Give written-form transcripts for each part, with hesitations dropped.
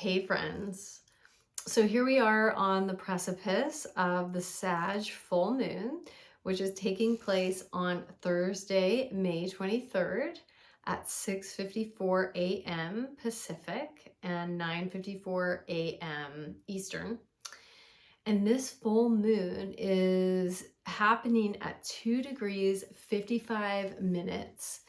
Hey friends. So here we are on the precipice of the Sag Full Moon, which is taking place on Thursday, May 23rd at 6:54 a.m. Pacific and 9:54 a.m. Eastern. And this full moon is happening at 2 degrees 55 minutes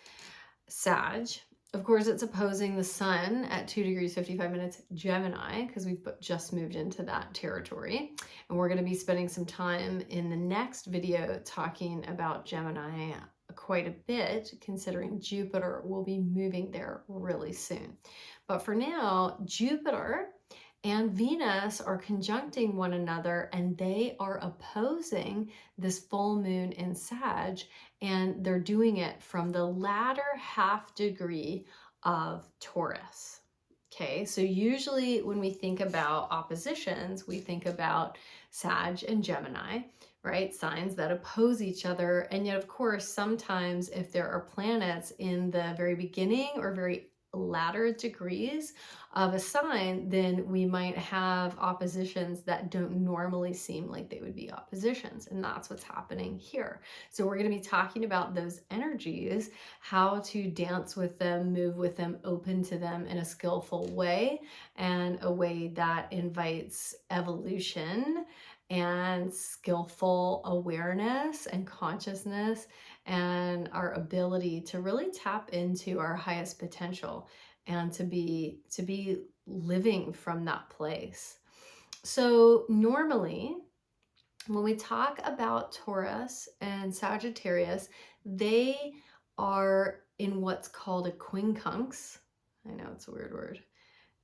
Sag. Of course, it's opposing the sun at 2 degrees 55 minutes Gemini, because we've just moved into that territory. And we're going to be spending some time in the next video talking about Gemini quite a bit, considering Jupiter will be moving there really soon. But for now, Jupiter and Venus are conjuncting one another, and they are opposing this full moon in Sag, and they're doing it from the latter half degree of Taurus. Okay, so usually when we think about oppositions, we think about Sag and Gemini, right? Signs that oppose each other. And yet, of course, sometimes if there are planets in the very beginning or very latter degrees of a sign, then we might have oppositions that don't normally seem like they would be oppositions. And that's what's happening here. So we're going to be talking about those energies, how to dance with them, move with them, open to them in a skillful way, and a way that invites evolution and skillful awareness and consciousness, and our ability to really tap into our highest potential and to be living from that place. So normally when we talk about Taurus and Sagittarius, they are in what's called a quincunx. I know it's a weird word.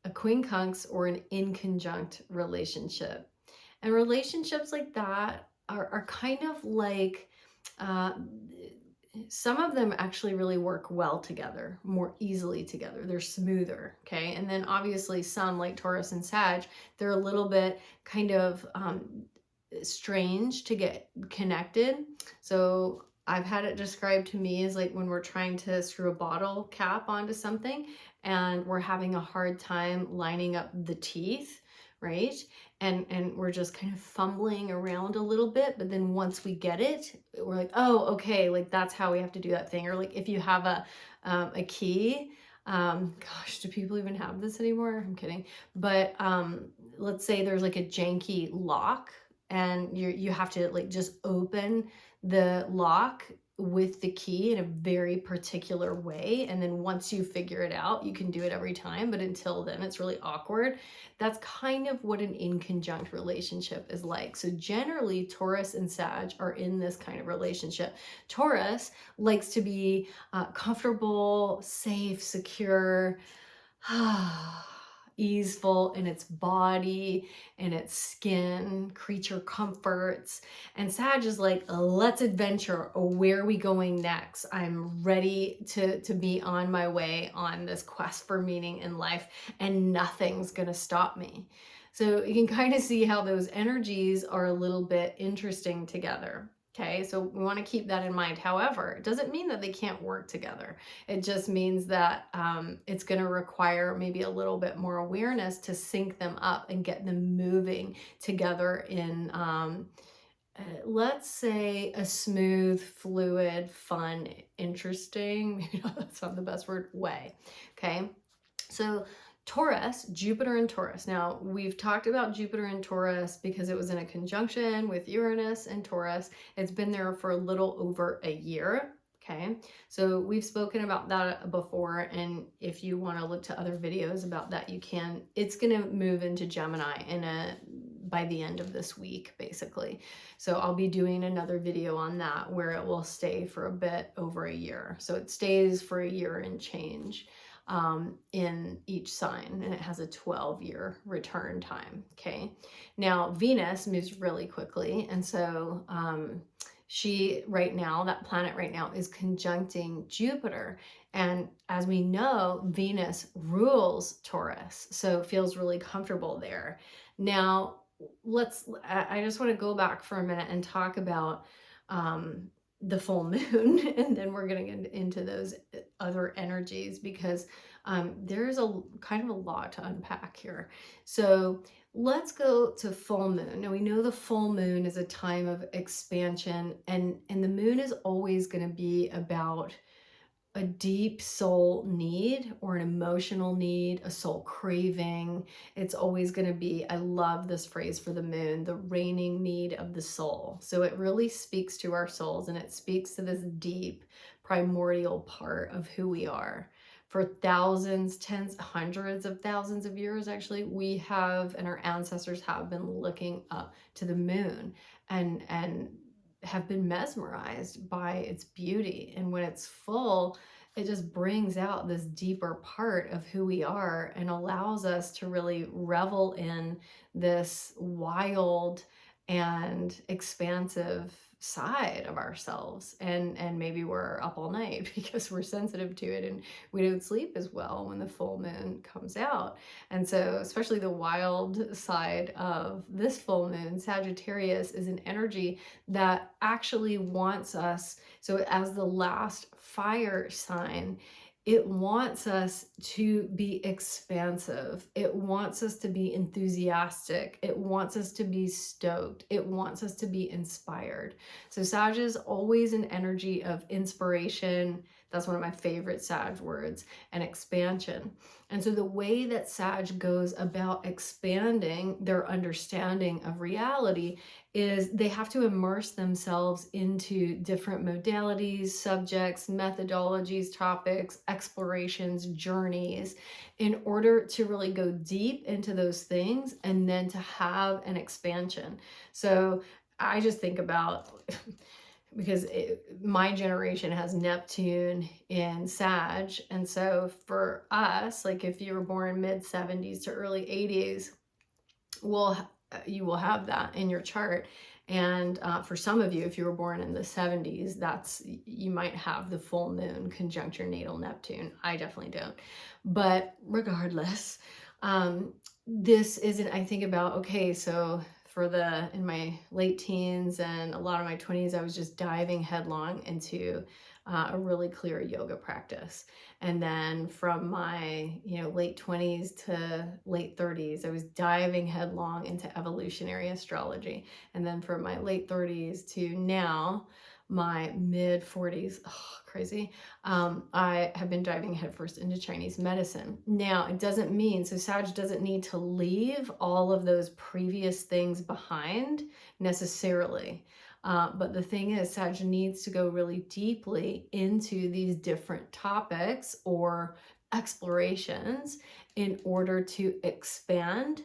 A quincunx, or an inconjunct relationship. And relationships like that are kind of like, some of them actually really work well together, more easily together. They're smoother, okay? And then obviously some, like Taurus and Sag, they're a little bit kind of strange to get connected. So I've had it described to me as like when we're trying to screw a bottle cap onto something and we're having a hard time lining up the teeth, right? And we're just kind of fumbling around a little bit, but then once we get it, we're like, oh, okay, like that's how we have to do that thing. Or like if you have a key, gosh, do people even have this anymore? I'm kidding. But let's say there's like a janky lock, and you have to like just open the lock with the key in a very particular way, and then once you figure it out, you can do it every time, but until then it's really awkward. That's kind of what an inconjunct relationship is like. So generally Taurus and Sag are in this kind of relationship. Taurus likes to be comfortable, safe, secure, easeful in its body and its skin, creature comforts. And Sag is like, let's adventure. Where are we going next? I'm ready to be on my way on this quest for meaning in life, and nothing's gonna stop me. So you can kind of see how those energies are a little bit interesting together. Okay, so we want to keep that in mind. However, it doesn't mean that they can't work together. It just means that it's going to require maybe a little bit more awareness to sync them up and get them moving together in, let's say, a smooth, fluid, fun, interesting, maybe that's not the best word, way. Okay, so Taurus, Jupiter and Taurus. Now, we've talked about Jupiter and Taurus because it was in a conjunction with Uranus and Taurus. It's been there for a little over a year. Okay, so we've spoken about that before, and if you want to look to other videos about that, you can. It's going to move into Gemini by the end of this week, basically. So I'll be doing another video on that where it will stay for a bit over a year. So it stays for a year and change in each sign, and it has a 12-year return time. Okay, now Venus moves really quickly, and so she right now, that planet right now, is conjuncting Jupiter, and as we know, Venus rules Taurus, so it feels really comfortable there. Now I just want to go back for a minute and talk about the full moon, and then we're going to get into those other energies, because there's a kind of a lot to unpack here. So let's go to full moon. Now we know the full moon is a time of expansion, and the moon is always going to be about a deep soul need or an emotional need, a soul craving. It's always going to be, I love this phrase for the moon, the reigning need of the soul. So it really speaks to our souls, and it speaks to this deep primordial part of who we are. For thousands, tens, hundreds of thousands of years, actually, we have, and our ancestors have been looking up to the moon and have been mesmerized by its beauty. And when it's full, it just brings out this deeper part of who we are and allows us to really revel in this wild and expansive side of ourselves. And maybe we're up all night because we're sensitive to it, and we don't sleep as well when the full moon comes out. And so especially the wild side of this full moon, Sagittarius, is an energy that actually wants us, so as the last fire sign, it wants us to be expansive. It wants us to be enthusiastic. It wants us to be stoked. It wants us to be inspired. So Sag is always an energy of inspiration. That's one of my favorite Sag words, and expansion. And so the way that Sag goes about expanding their understanding of reality is they have to immerse themselves into different modalities, subjects, methodologies, topics, explorations, journeys, in order to really go deep into those things and then to have an expansion. So I just think about, because my generation has Neptune in Sag. And so for us, like if you were born mid 70s to early 80s, well, you will have that in your chart. And for some of you, if you were born in the 70s, you might have the full moon conjunct your natal Neptune. I definitely don't. But regardless, this isn't, I think about, okay, so in my late teens and a lot of my 20s, I was just diving headlong into a really clear yoga practice. And then from my, late 20s to late 30s, I was diving headlong into evolutionary astrology. And then from my late 30s to now, my mid 40s, crazy, I have been diving headfirst into Chinese medicine. Now, it doesn't mean, so Sag doesn't need to leave all of those previous things behind necessarily. But the thing is, Sag needs to go really deeply into these different topics or explorations in order to expand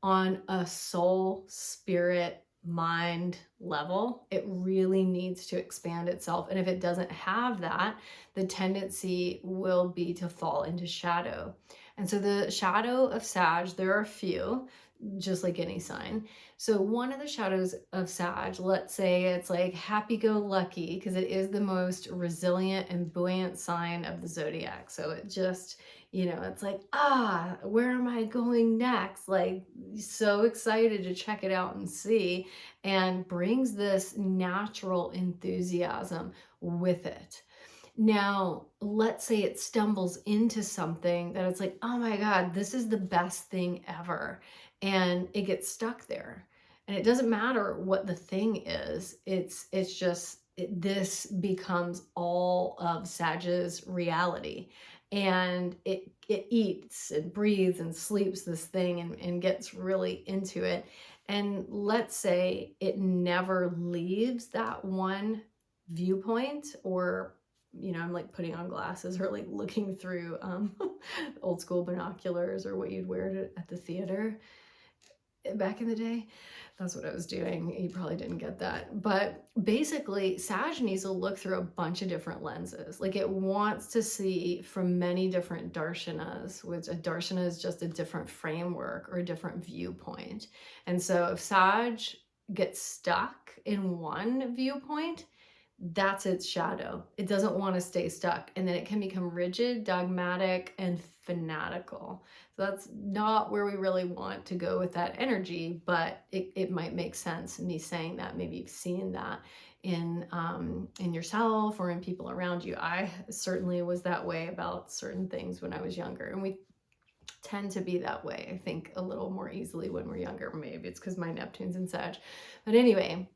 on a soul, spirit, mind level. It really needs to expand itself. And if it doesn't have that, the tendency will be to fall into shadow. And so the shadow of Sag, there are a few, just like any sign. So one of the shadows of Sag, let's say it's like happy-go-lucky, because it is the most resilient and buoyant sign of the zodiac. So it just, it's like, where am I going next? Like, so excited to check it out and see, and brings this natural enthusiasm with it. Now, let's say it stumbles into something that it's like, oh my God, this is the best thing ever. And it gets stuck there. And it doesn't matter what the thing is. It's just, this becomes all of Sag's reality. And it eats and breathes and sleeps this thing, and gets really into it. And let's say it never leaves that one viewpoint, or I'm like putting on glasses, or like looking through old school binoculars, or what you'd wear at the theater back in the day. That's what I was doing. You probably didn't get that. But basically, Sag needs to look through a bunch of different lenses. Like, it wants to see from many different darshanas, which a darshana is just a different framework or a different viewpoint. And so if Sag gets stuck in one viewpoint, that's its shadow. It doesn't want to stay stuck. And then it can become rigid, dogmatic, and fanatical. So that's not where we really want to go with that energy, but it might make sense, me saying that. Maybe you've seen that in yourself or in people around you. I certainly was that way about certain things when I was younger, and we tend to be that way, I think, a little more easily when we're younger. Maybe it's because my Neptune's in Sag. But anyway,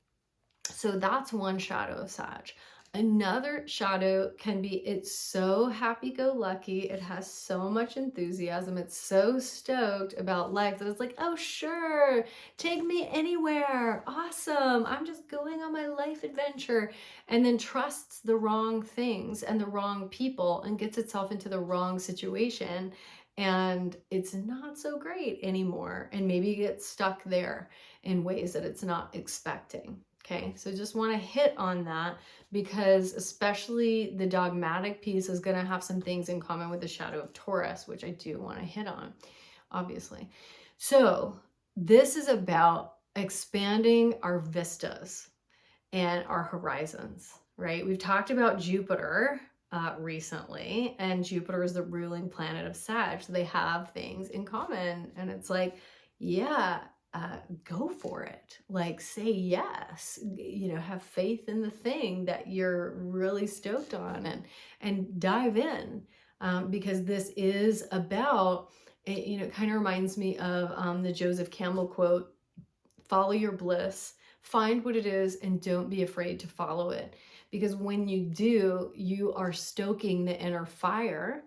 so that's one shadow of Sag. Another shadow can be, it's so happy-go-lucky, it has so much enthusiasm, it's so stoked about life that it's like, oh sure, take me anywhere, awesome, I'm just going on my life adventure, and then trusts the wrong things and the wrong people and gets itself into the wrong situation, and it's not so great anymore, and maybe gets stuck there in ways that it's not expecting. Okay, so just want to hit on that because especially the dogmatic piece is going to have some things in common with the shadow of Taurus, which I do want to hit on, obviously. So this is about expanding our vistas and our horizons, right? We've talked about Jupiter recently, and Jupiter is the ruling planet of Sag. So they have things in common, and it's like, yeah, go for it. Like, say yes, have faith in the thing that you're really stoked on, and dive in, because this is about, it kind of reminds me of the Joseph Campbell quote, follow your bliss, find what it is, and don't be afraid to follow it. Because when you do, you are stoking the inner fire.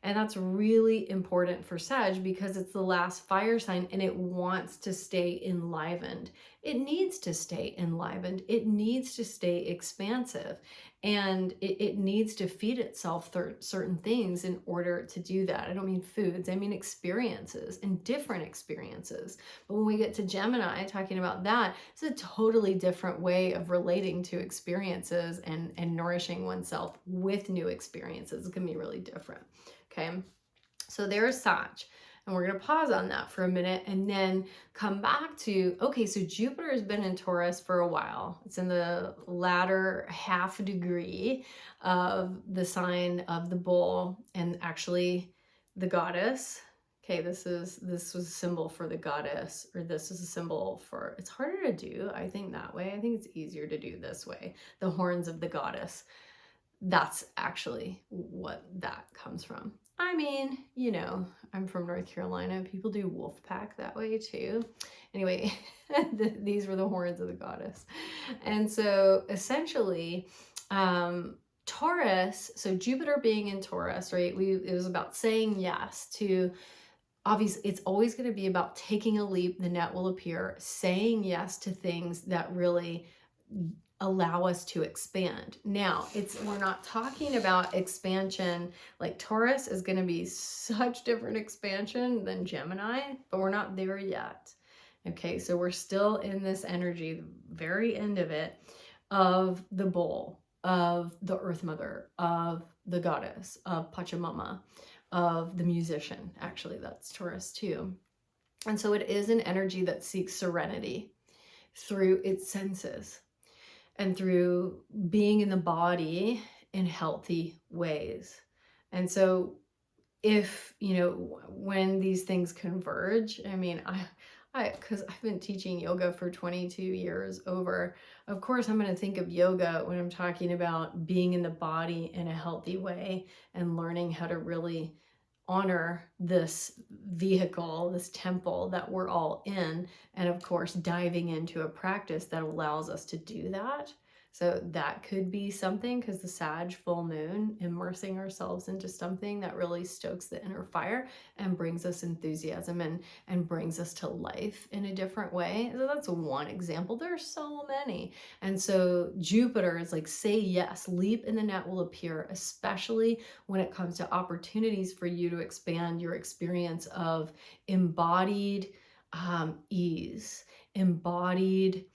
And that's really important for Sag because it's the last fire sign and it wants to stay enlivened. It needs to stay enlivened. It needs to stay expansive. And it needs to feed itself certain things in order to do that. I don't mean foods, I mean experiences and different experiences. But when we get to Gemini, talking about that, it's a totally different way of relating to experiences and nourishing oneself with new experiences. It can be really different. Okay, so there's Sag. And we're going to pause on that for a minute and then come back to, okay, so Jupiter has been in Taurus for a while. It's in the latter half degree of the sign of the bull and actually the goddess. Okay, this was a symbol for the goddess, or this is a symbol for, it's harder to do, I think, that way. I think it's easier to do this way, the horns of the goddess. That's actually what that comes from. I mean, I'm from North Carolina. People do wolf pack that way too. Anyway, these were the horns of the goddess. And so essentially, Taurus, so Jupiter being in Taurus, right? It was about saying yes to, obviously, it's always going to be about taking a leap, the net will appear, saying yes to things that really allow us to expand. Now, we're not talking about expansion, like Taurus is going to be such different expansion than Gemini, but we're not there yet. Okay, so we're still in this energy, the very end of it, of the bull, of the earth mother, of the goddess, of Pachamama, of the musician. Actually, that's Taurus too. And so it is an energy that seeks serenity through its senses and through being in the body in healthy ways. And so if, when these things converge, I mean, because I've been teaching yoga for 22 years over, of course, I'm going to think of yoga when I'm talking about being in the body in a healthy way and learning how to really honor this vehicle, this temple that we're all in, and of course diving into a practice that allows us to do that. So that could be something, because the Sag full moon, immersing ourselves into something that really stokes the inner fire and brings us enthusiasm and brings us to life in a different way. So that's one example. There are so many. And so Jupiter is like, say yes, leap and the net will appear, especially when it comes to opportunities for you to expand your experience of embodied ease, embodied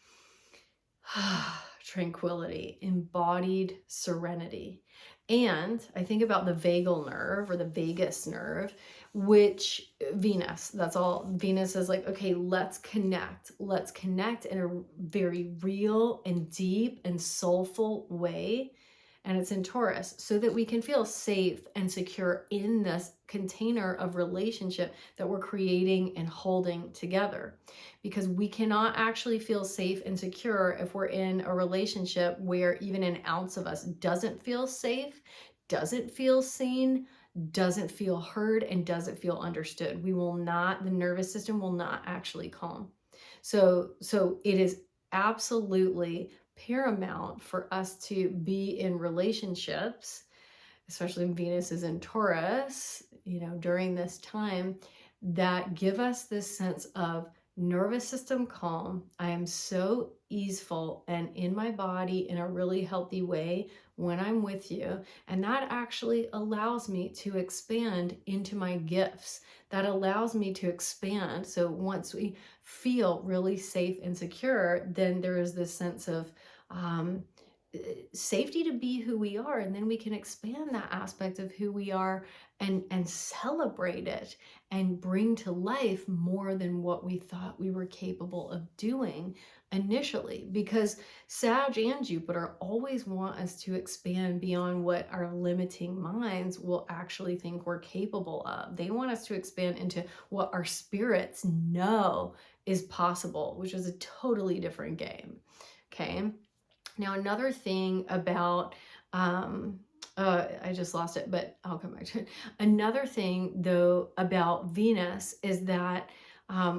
tranquility, embodied serenity. And I think about the vagal nerve or the vagus nerve, which Venus, that's all. Venus is like, okay, let's connect in a very real and deep and soulful way. and it's in Taurus, so that we can feel safe and secure in this container of relationship that we're creating and holding together. Because we cannot actually feel safe and secure if we're in a relationship where even an ounce of us doesn't feel safe, doesn't feel seen, doesn't feel heard, and doesn't feel understood. We will not, the nervous system will not actually calm. So it is absolutely paramount for us to be in relationships, especially when Venus is in Taurus, during this time, that give us this sense of nervous system calm. I am so easeful and in my body in a really healthy way when I'm with you. And that actually allows me to expand into my gifts. That allows me to expand. So once we feel really safe and secure, then there is this sense of safety to be who we are, and then we can expand that aspect of who we are and celebrate it and bring to life more than what we thought we were capable of doing initially, because Sag and Jupiter always want us to expand beyond what our limiting minds will actually think we're capable of. They want us to expand into what our spirits know is possible, which is a totally different game. Okay. Now, another thing about, I just lost it, but I'll come back to it. Another thing, though, about Venus is that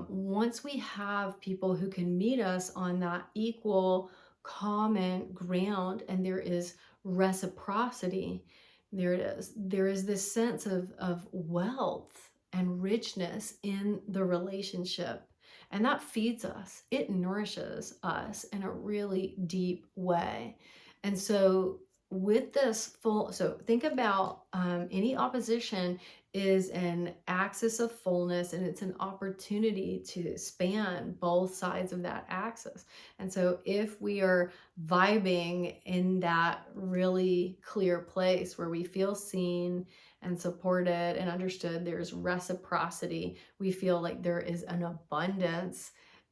once we have people who can meet us on that equal common ground and there is reciprocity, there it is. There is this sense of wealth and richness in the relationship. And that feeds us, it nourishes us in a really deep way. And so, with this so think about any opposition is an axis of fullness, and it's an opportunity to span both sides of that axis. And so, if we are vibing in that really clear place where we feel seen and supported and understood, there's reciprocity, we feel like there is an abundance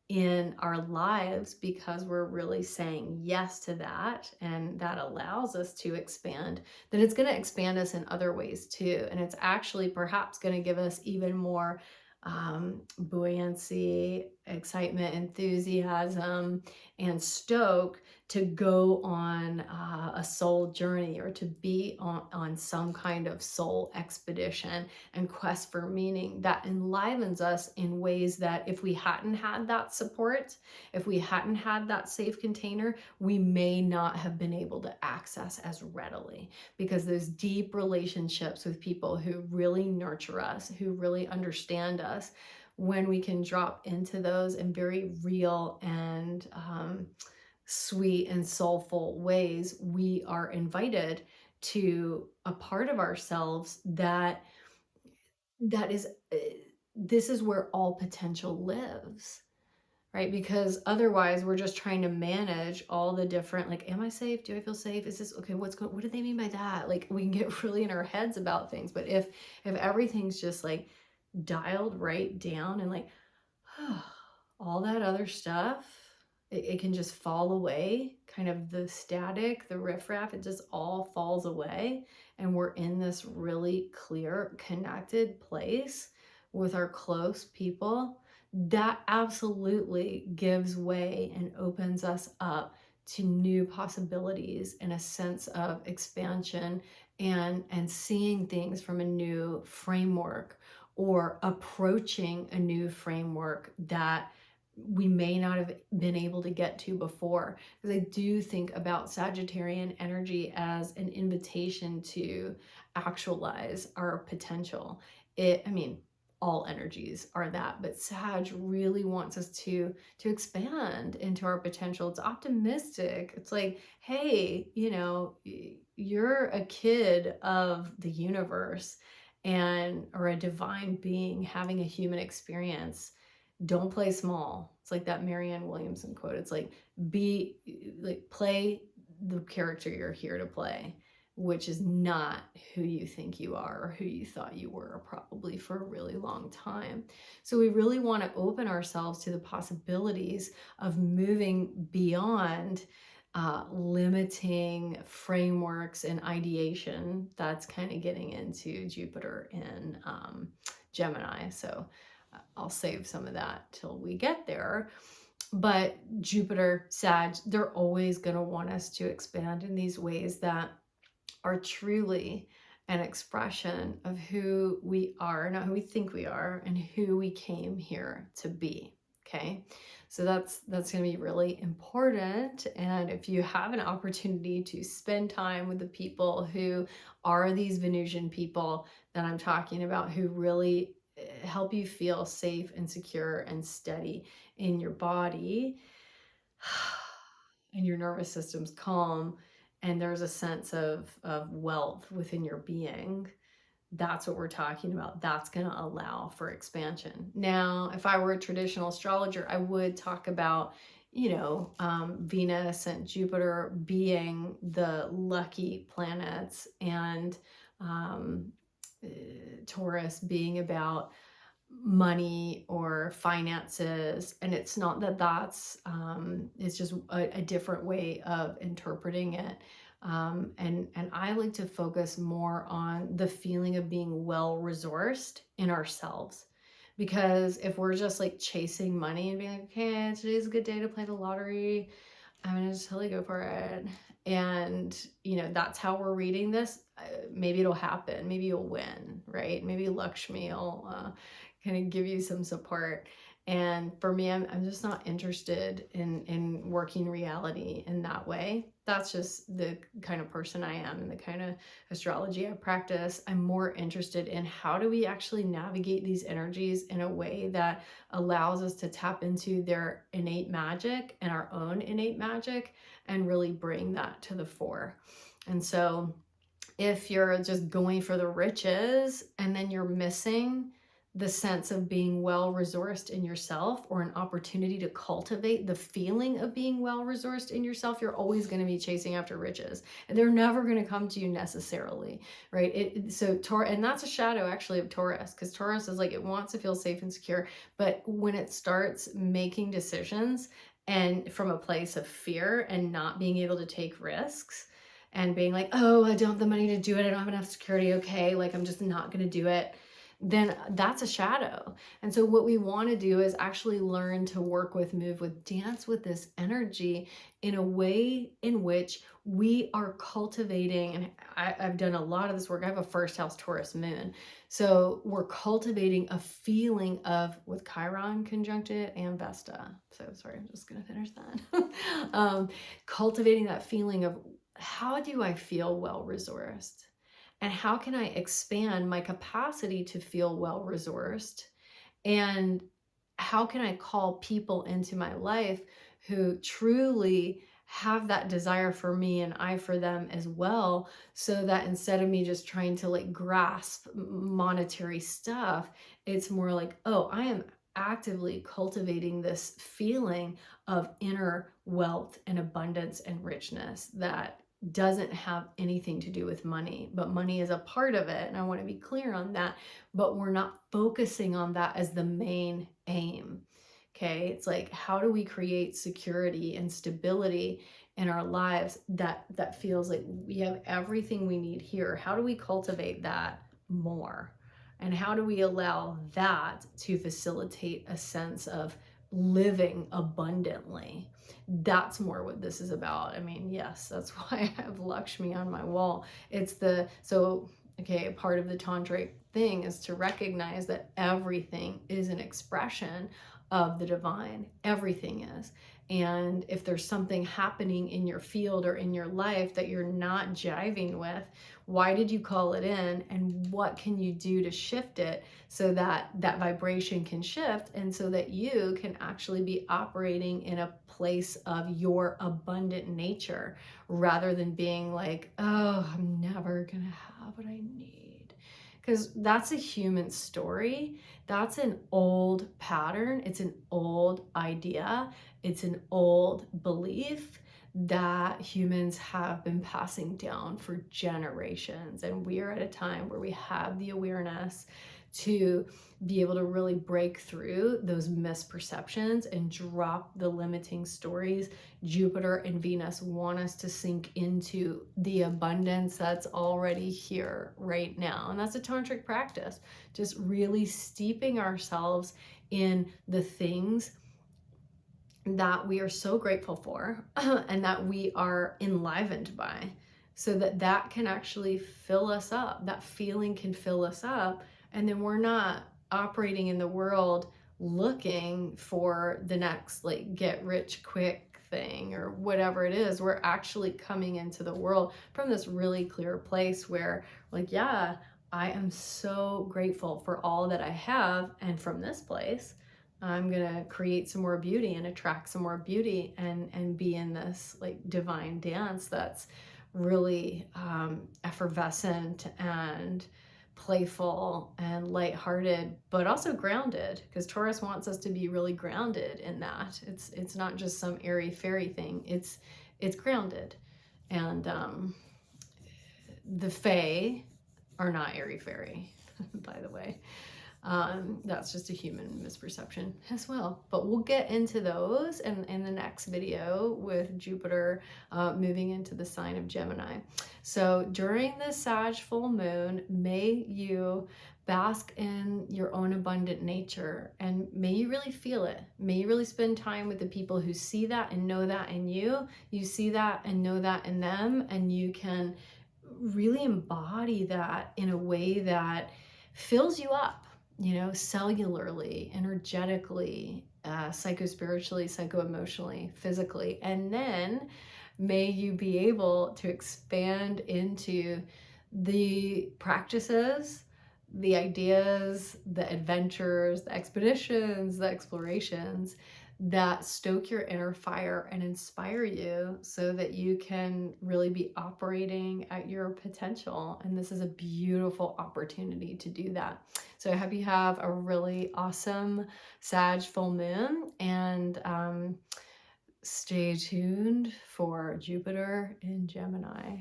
in our lives because we're really saying yes to that, and that allows us to expand, then it's going to expand us in other ways too. And it's actually perhaps going to give us even more buoyancy, excitement, enthusiasm, and stoke to go on a soul journey, or to be on some kind of soul expedition and quest for meaning that enlivens us in ways that if we hadn't had that support, if we hadn't had that safe container, we may not have been able to access as readily, because those deep relationships with people who really nurture us, who really understand us, when we can drop into those in very real and sweet and soulful ways, we are invited to a part of ourselves that is this is where all potential lives, right? Because otherwise we're just trying to manage all the different, like, am I safe? Do I feel safe? Is this okay? What do they mean by that? Like, we can get really in our heads about things. But if everything's just like dialed right down, and like all that other stuff, it can just fall away. Kind of the static, the riffraff, it just all falls away. And we're in this really clear, connected place with our close people. That absolutely gives way and opens us up to new possibilities and a sense of expansion, and seeing things from a new framework, or approaching a new framework that we may not have been able to get to before. Because I do think about Sagittarian energy as an invitation to actualize our potential. I mean, all energies are that, but Sag really wants us to expand into our potential. It's optimistic. It's like, hey, you're a kid of the universe, or a divine being having a human experience. Don't play small. It's like that Marianne Williamson quote. It's like, play the character you're here to play, which is not who you think you are or who you thought you were, probably for a really long time. So we really want to open ourselves to the possibilities of moving beyond limiting frameworks and ideation. That's kind of getting into Jupiter in Gemini. So I'll save some of that till we get there. But Jupiter, Sag, they're always going to want us to expand in these ways that are truly an expression of who we are, not who we think we are, and who we came here to be. Okay, so that's going to be really important. And if you have an opportunity to spend time with the people who are these Venusian people that I'm talking about, who really help you feel safe and secure and steady in your body, and your nervous system's calm, and there's a sense of wealth within your being, that's what we're talking about. That's going to allow for expansion. Now, if I were a traditional astrologer, I would talk about, Venus and Jupiter being the lucky planets, and Taurus being about money or finances. And it's not that that's it's just a different way of interpreting it. And I like to focus more on the feeling of being well resourced in ourselves, because if we're just like chasing money and being like, okay, today's a good day to play the lottery, I'm gonna just totally go for it, and that's how we're reading this, maybe it'll happen, maybe you'll win, right? Maybe Lakshmi will kind of give you some support. And for me, I'm just not interested in working reality in that way. That's just the kind of person I am and the kind of astrology I practice. I'm more interested in how do we actually navigate these energies in a way that allows us to tap into their innate magic and our own innate magic and really bring that to the fore. And so if you're just going for the riches and then you're missing the sense of being well resourced in yourself, or an opportunity to cultivate the feeling of being well resourced in yourself, you're always going to be chasing after riches, and they're never going to come to you necessarily, right? And that's a shadow actually of Taurus, because Taurus is like, it wants to feel safe and secure, but when it starts making decisions and from a place of fear and not being able to take risks, and being like, oh, I don't have the money to do it, I don't have enough security, okay, like I'm just not going to do it, then that's a shadow. And so what we want to do is actually learn to work with, move with, dance with this energy in a way in which we are cultivating. And I've done a lot of this work. I have a first house Taurus moon. So we're cultivating a feeling of, with Chiron conjuncted and Vesta. So sorry, I'm just going to finish that. Cultivating that feeling of, how do I feel well resourced? And how can I expand my capacity to feel well resourced? And how can I call people into my life who truly have that desire for me and I for them as well, so that instead of me just trying to like grasp monetary stuff, it's more like, oh, I am actively cultivating this feeling of inner wealth and abundance and richness that doesn't have anything to do with money, but money is a part of it. And I want to be clear on that, but we're not focusing on that as the main aim. Okay. It's like, how do we create security and stability in our lives that feels like we have everything we need here? How do we cultivate that more? And how do we allow that to facilitate a sense of living abundantly? That's more what this is about. I mean, yes, that's why I have Lakshmi on my wall. Okay, part of the tantric thing is to recognize that everything is an expression of the divine. Everything is. And if there's something happening in your field or in your life that you're not jiving with, why did you call it in? And what can you do to shift it so that that vibration can shift, and so that you can actually be operating in a place of your abundant nature, rather than being like, oh, I'm never going to have what I need. Because that's a human story. That's an old pattern. It's an old idea. It's an old belief that humans have been passing down for generations. And we are at a time where we have the awareness to be able to really break through those misperceptions and drop the limiting stories. Jupiter and Venus want us to sink into the abundance that's already here right now. And that's a tantric practice, just really steeping ourselves in the things that we are so grateful for and that we are enlivened by, so that that can actually fill us up. That feeling can fill us up, and then we're not operating in the world looking for the next like get rich quick thing or whatever it is. We're actually coming into the world from this really clear place where like, yeah, I am so grateful for all that I have, and from this place I'm gonna create some more beauty and attract some more beauty, and be in this like divine dance that's really effervescent and playful and lighthearted, but also grounded, because Taurus wants us to be really grounded in that. It's not just some airy fairy thing. It's grounded, and the Fae are not airy fairy, by the way. That's just a human misperception as well. But we'll get into those in the next video with Jupiter moving into the sign of Gemini. So during the Sag full moon, may you bask in your own abundant nature, and may you really feel it. May you really spend time with the people who see that and know that in you. You see that and know that in them, and you can really embody that in a way that fills you up, you know, cellularly, energetically, psychospiritually, psycho-emotionally, physically. And then may you be able to expand into the practices, the ideas, the adventures, the expeditions, the explorations that stoke your inner fire and inspire you, so that you can really be operating at your potential. And this is a beautiful opportunity to do that. So I hope you have a really awesome Sag full moon, and stay tuned for Jupiter in Gemini.